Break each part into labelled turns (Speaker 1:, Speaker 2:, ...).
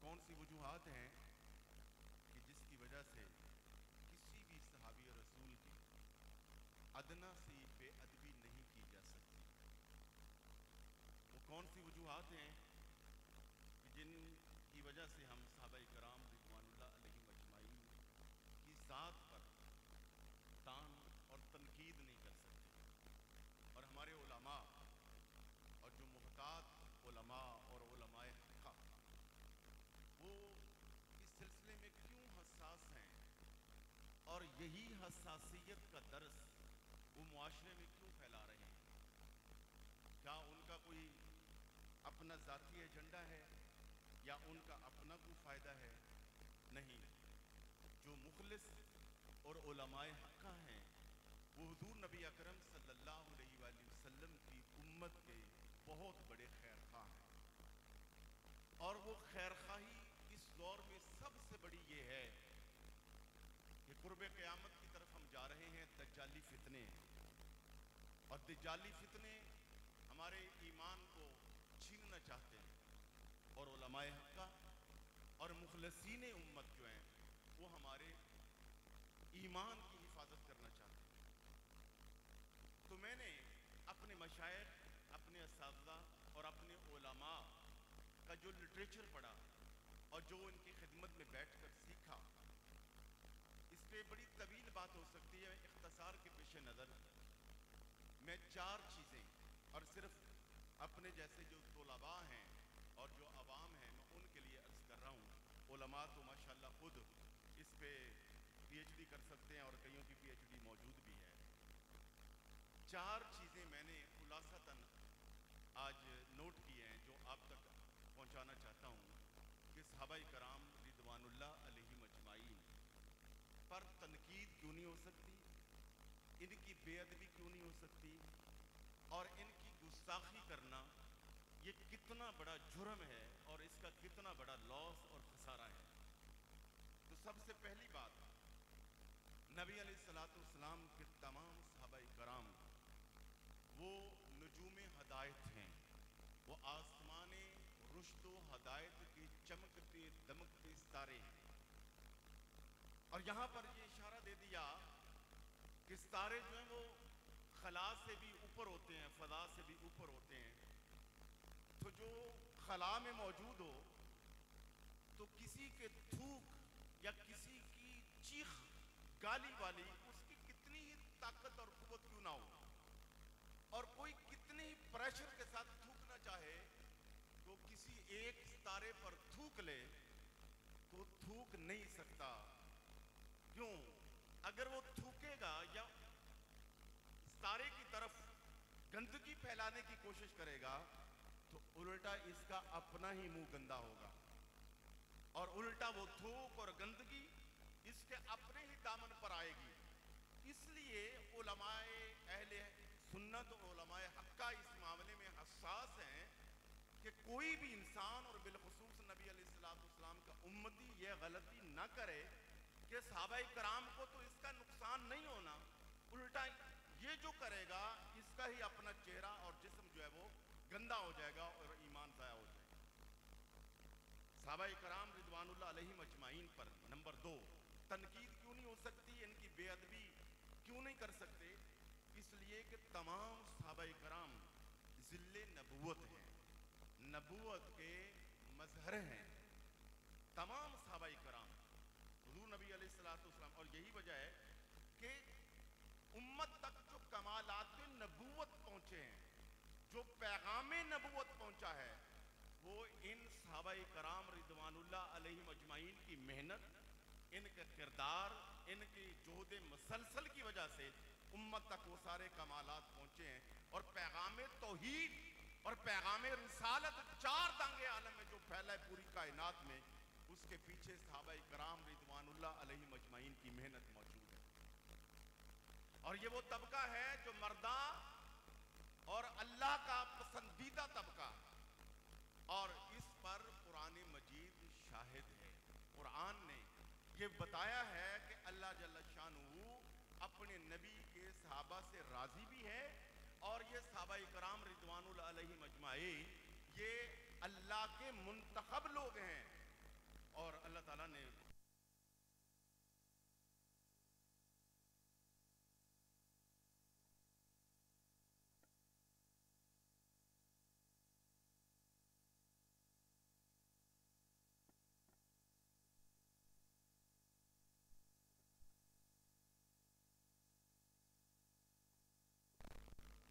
Speaker 1: کون سی وجوہات ہیں کہ جس کی وجہ سے کسی بھی صحابی رسول کی ادنا سی بے ادبی نہیں کی جا سکتی؟ وہ کون سی وجوہات ہیں کہ جن کی وجہ سے ہم صحابہ کرام رضوان اللہ علیہم اجمعین کی ذات پر تان اور تنقید نہیں کر سکتے؟ اور ہمارے علماء اور جو محتاط علماء اور علماء حقہ وہ اس سلسلے میں کیوں حساس ہیں، اور یہی حساسیت کا درس وہ معاشرے میں کیوں پھیلا رہے ہیں؟ کیا ان کا کوئی اپنا ذاتی ایجنڈا ہے یا ان کا اپنا کوئی فائدہ ہے؟ نہیں، جو مخلص اور علماء حقہ ہیں وہ حضور نبی اکرم صلی اللہ علیہ وآلہ وسلم کی امت کے بہت بڑے خیر خواہ ہیں، اور وہ خیر خواہی اس دور میں سب سے بڑی یہ ہے کہ قرب قیامت کی طرف ہم جا رہے ہیں، دجالی فتنے، اور دجالی فتنے ہمارے ایمان کو چھیننا چاہتے ہیں، اور علماء حقہ اور مخلصین امت جو ہیں وہ ہمارے ایمان کی حفاظت کرنا چاہتے ہیں۔ تو میں نے اپنے مشائخ، اپنے اساتذہ اور اپنے علماء کا جو لٹریچر پڑھا اور جو ان کی خدمت میں بیٹھ کر سیکھا، اس پہ بڑی طویل بات ہو سکتی ہے، اختصار کے پیش نظر میں 4 چیزیں، اور صرف اپنے جیسے جو طلباء ہیں اور جو عوام ہیں میں ان کے لیے عرض کر رہا ہوں۔ علماء تو ماشاءاللہ خود اس پہ پی ایچ ڈی کر سکتے ہیں اور کئیوں کی پی ایچ ڈی موجود بھی ہے۔ 4 چیزیں میں نے خلاصتاً آج نوٹ کی ہیں جو آپ تک پہنچانا چاہتا ہوں کہ صحابہ کرام رضوان اللہ علیہم اجمعین پر تنقید کیوں نہیں ہو سکتی، ان کی بے ادبی کیوں نہیں ہو سکتی، اور ان کی گستاخی کرنا یہ کتنا بڑا جرم ہے اور اس کا کتنا بڑا لاس اور خسارہ ہے۔ تو سب سے پہلی بات، نبی علیہ السلام کے تمام صحابہ کرام وہ نجوم ہدایت ہیں، وہ آسمان رشد و ہدایت کے چمکتے دمکتے ستارے ہیں، اور یہاں پر یہ اشارہ دے دیا کہ ستارے جو ہیں وہ خلا سے بھی اوپر ہوتے ہیں، فضا سے بھی اوپر ہوتے ہیں، تو جو خلا میں موجود ہو تو کسی کے تھوک یا کسی کی چیخ گالی والی اس کی کتنی ہی طاقت اور قوت کیوں نہ ہو، اور کوئی کتنی ہی پریشر کے ساتھ تھوکنا چاہے تو کسی ایک ستارے پر تھوک لے تو تھوک نہیں سکتا۔ کیوں؟ اگر وہ تھوکے گا یا ستارے کی طرف گندگی پھیلانے کی کوشش کرے گا تو الٹا اس کا اپنا ہی منہ گندا ہوگا، اور الٹا وہ تھوک اور گندگی اس کے اپنے ہی دامن پر آئے گی۔ اس لیے علماء اہل سنت و علماء حقہ اس معاملے میں حساس ہیں کہ کوئی بھی انسان اور بالخصوص نبی علیہ السلام کا امتی یہ غلطی نہ کرے کہ صحابہ کرام کو تو اس کا نقصان نہیں ہونا، الٹا یہ جو کرے گا اس کا ہی اپنا چہرہ اور جسم جو ہے وہ گندا ہو جائے گا اور ایمان ضائع ہو جائے گا۔ صحابہ کرام رضوان اللہ علیہم اجمعین پر نمبر 2، تنقید کیوں نہیں ہو سکتی، ان کی بے ادبی کیوں نہیں کر سکتے؟ اس لیے کہ تمام صحابہ کرام ظل نبوت ہیں، نبوت کے مظہر ہیں، تمام صحابہ کرام حضور نبی علیہ السلام، اور یہی وجہ ہے کہ امت تک جو کمالات نبوت پہنچے ہیں، جو پیغام نبوت پہنچا ہے، وہ ان صحابہ کرام رضوان اللہ علیہم اجمعین کی محنت، ان کا کردار، ان کی جہد مسلسل کی وجہ سے امت تک وہ سارے کمالات پہنچے ہیں، اور پیغام توحید اور پیغام رسالت 4 دانگے عالم میں جو پھیلا ہے پوری کائنات میں، اس کے پیچھے صحابہ کرام رضوان اللہ علیہم اجمعین کی محنت موجود ہے۔ اور یہ وہ طبقہ ہے جو مردہ اور اللہ کا پسندیدہ طبقہ، اور اس پر قرآن مجید شاہد ہے۔ قرآن نے یہ بتایا ہے کہ اللہ جل شانہ اپنے نبی کے صحابہ سے راضی بھی ہے، اور یہ صحابہ کرام رضوان اللہ علیہم اجمعین یہ اللہ کے منتخب لوگ ہیں، تعالیٰ نے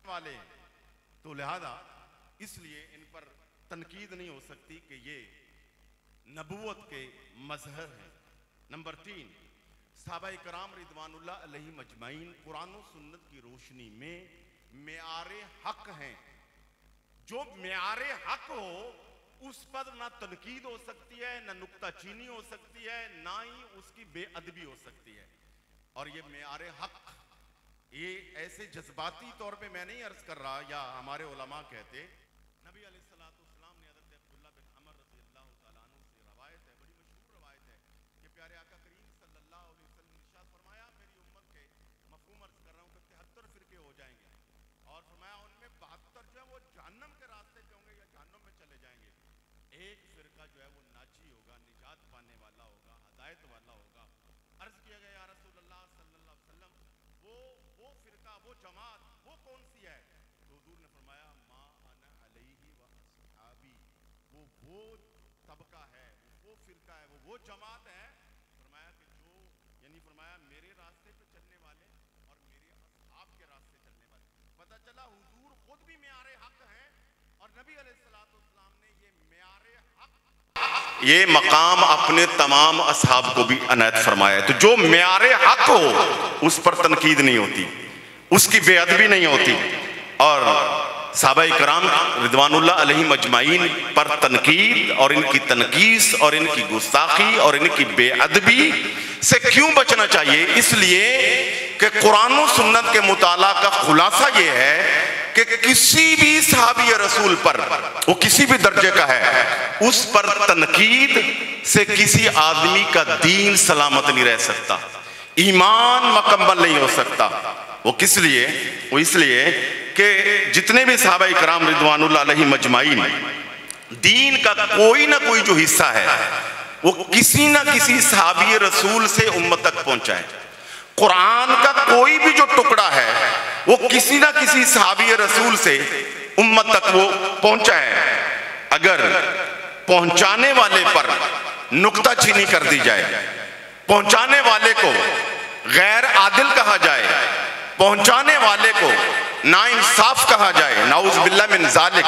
Speaker 1: والے ہیں، تو لہذا اس لیے ان پر تنقید نہیں ہو سکتی کہ یہ نبوت کے مظہر ہیں۔ نمبر 3، صحابہ کرام رضوان اللہ علیہ مجمعین قرآن و سنت کی روشنی میں معیار حق ہیں۔ جو معیار حق ہو اس پر نہ تنقید ہو سکتی ہے، نہ نکتہ چینی ہو سکتی ہے، نہ ہی اس کی بے ادبی ہو سکتی ہے۔ اور یہ معیار حق، یہ ایسے جذباتی طور پہ میں نہیں عرض کر رہا، یا ہمارے علماء کہتے، نبی علیہ السلام نے حضرت عبداللہ بن عمر رضی اللہ تعالیٰ عنہ سے روایت ہے، بڑی مشہور روایت ہے، کہ پیارے آقا کریم صلی اللہ علیہ وسلم نے ارشاد فرمایا، میری امت کے مفہوم عرض کر رہا ہوں کہ 73 فرقے ہو جائیں گے، اور فرمایا ان میں 72 جو ہے وہ جہنم کے راستے پہ ہوں گے یا جہنم میں چلے جائیں گے، ایک فرقہ جو ہے وہ ناجی ہوگا، نجات پانے والا ہوگا، ہدایت والا ہوگا۔ عرض کیا گیا یا رسول اللہ صلی اللہ علیہ وسلم، وہ فرقہ، وہ جماعت، وہ کون سی ہے؟ تو حضور نے فرمایا ما انا علیہ و اصحابی، وہ طبقہ ہے، وہ فرقہ ہے، وہ جماعت ہے، فرمایا کہ جو، یعنی فرمایا میرے راستے پہ چلنے والے اور میرے اصحاب کے راستے چلنے والے۔ پتہ چلا حضور خود بھی معیار حق ہیں، اور نبی علیہ السلام نے یہ معیار حق، یہ مقام اپنے تمام اصحاب کو بھی عنایت فرمایا ہے۔ تو جو معیار حق ہو اس پر تنقید نہیں ہوتی، اس کی بے ادبی نہیں ہوتی، اور صحابہ کرام رضوان اللہ علیہ مجمعین پر تنقید اور ان کی تنقیص اور ان کی گستاخی اور ان کی بے ادبی سے کیوں بچنا چاہیے؟ اس لیے کہ قرآن و سنت کے مطالعہ کا خلاصہ یہ ہے کہ کسی بھی صحابی رسول پر، وہ کسی بھی درجے کا ہے، اس پر تنقید سے کسی آدمی کا دین سلامت نہیں رہ سکتا، ایمان مکمل نہیں ہو سکتا۔ وہ کس لیے؟ وہ اس لیے کہ جتنے بھی صحابہ کرام رضوان اللہ علیہ مجمعین دین کا کوئی نہ کوئی جو حصہ ہے وہ کسی نہ کسی صحابی رسول سے امت تک پہنچا ہے۔ قرآن کا کوئی بھی جو ٹکڑا ہے وہ کسی نہ کسی صحابی رسول سے امت تک وہ پہنچا ہے۔ اگر پہنچانے والے پر نکتہ چینی کر دی جائے، پہنچانے والے کو غیر عادل کہا جائے، پہنچانے والے کو ناانصاف کہا جائے، نعوذ باللہ من ذالک،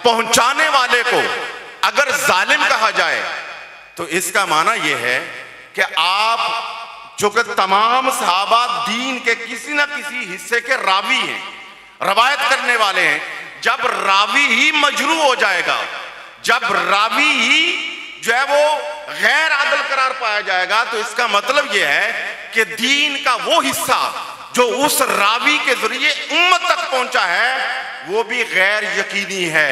Speaker 1: پہنچانے والے کو اگر ظالم کہا جائے، تو اس کا معنی یہ ہے کہ آپ جو کہ تمام صحابہ دین کے کسی نہ کسی حصے کے راوی ہیں، روایت کرنے والے ہیں، جب راوی ہی مجروح ہو جائے گا، جب راوی ہی جو ہے وہ غیر عادل قرار پایا جائے گا، تو اس کا مطلب یہ ہے کہ دین کا وہ حصہ جو اس راوی کے ذریعے امت تک پہنچا ہے وہ بھی غیر یقینی ہے،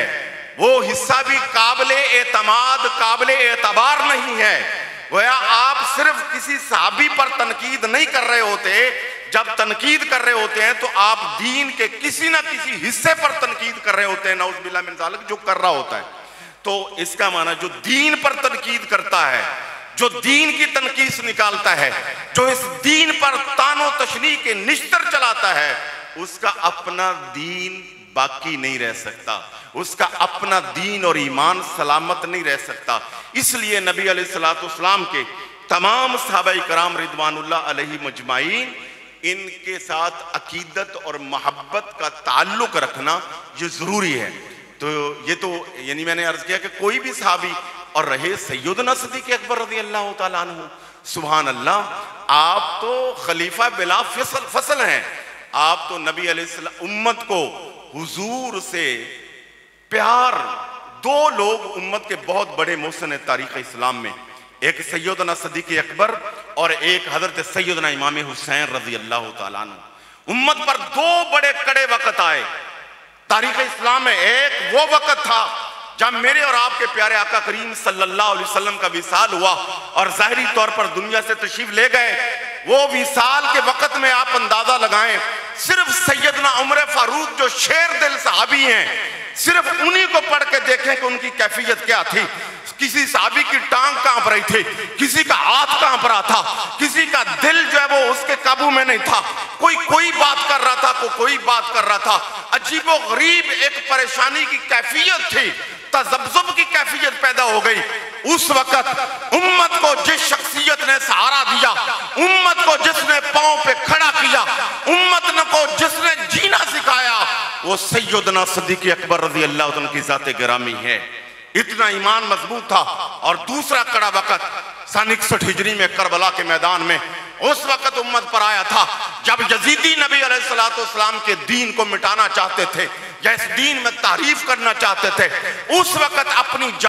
Speaker 1: وہ حصہ بھی قابل اعتماد، قابل اعتبار نہیں ہے۔ گویا آپ صرف کسی صحابی پر تنقید نہیں کر رہے ہوتے، جب تنقید کر رہے ہوتے ہیں تو آپ دین کے کسی نہ کسی حصے پر تنقید کر رہے ہوتے ہیں، نعوذ باللہ من ذالک، جو کر رہا ہوتا ہے۔ تو اس کا معنی جو دین پر تنقید کرتا ہے، جو دین کی تنقید نکالتا ہے، جو اس دین پر طعن و تشنیع کے نشتر چلاتا ہے، اس کا اپنا دین باقی نہیں رہ سکتا، اس کا اپنا دین اور ایمان سلامت نہیں رہ سکتا۔ اس لیے نبی علیہ السلام کے تمام صحابہ کرام رضوان اللہ علیہ مجمعین، ان کے ساتھ عقیدت اور محبت کا تعلق رکھنا یہ ضروری ہے۔ تو یہ تو یعنی میں نے عرض کیا کہ کوئی بھی صحابی، اور رہے سیدنا صدیق اکبر رضی اللہ تعالیٰ عنہ، سبحان اللہ، آپ تو خلیفہ بلا فصل ہیں، آپ تو نبی علیہ السلام امت کو حضور سے پیار، دو لوگ امت کے بہت بڑے محسن تاریخ اسلام میں، ایک سیدنا صدیق اکبر اور ایک حضرت سیدنا امام حسین رضی اللہ تعالیٰ عنہ۔ امت پر دو بڑے کڑے وقت آئے تاریخ اسلام میں۔ ایک وہ وقت تھا جب میرے اور آپ کے پیارے آقا کریم صلی اللہ علیہ وسلم کا وصال ہوا اور ظاہری طور پر دنیا سے تشریف لے گئے۔ وہ وصال کے وقت میں آپ اندازہ لگائیں، صرف سیدنا عمر فاروق جو شیر دل صحابی ہیں، صرف انہی کو پڑھ کے دیکھیں کہ ان کی کیفیت کیا تھی۔ کسی صحابی کی ٹانگ کانپ رہی تھی، کسی کا ہاتھ کانپ رہا تھا، کسی کا دل جو ہے وہ اس کے قابو میں نہیں تھا، کوئی بات کر رہا تھا، کوئی بات کر رہا تھا۔ عجیب و غریب ایک پریشانی کی کیفیت تھی، تذبذب کی کیفیت پیدا ہو گئی۔ اس وقت امت کو جس شخصیت نے سہارا دیا، امت کو جس نے پاؤں پہ کھڑا کیا، امت کو جس نے جینا سکھایا، وہ سیدنا صدیق اکبر رضی اللہ عنہ کی ذات گرامی ہے۔ اتنا ایمان مضبوط تھا۔ اور دوسرا کڑا وقت سن 61 ہجری میں کربلا کے میدان میں اس وقت امت پر آیا تھا جب یزیدی نبی علیہ السلام کے دین کو مٹانا چاہتے تھے یا اس دین میں تعریف کرنا چاہتے تھے۔ اس وقت اپنی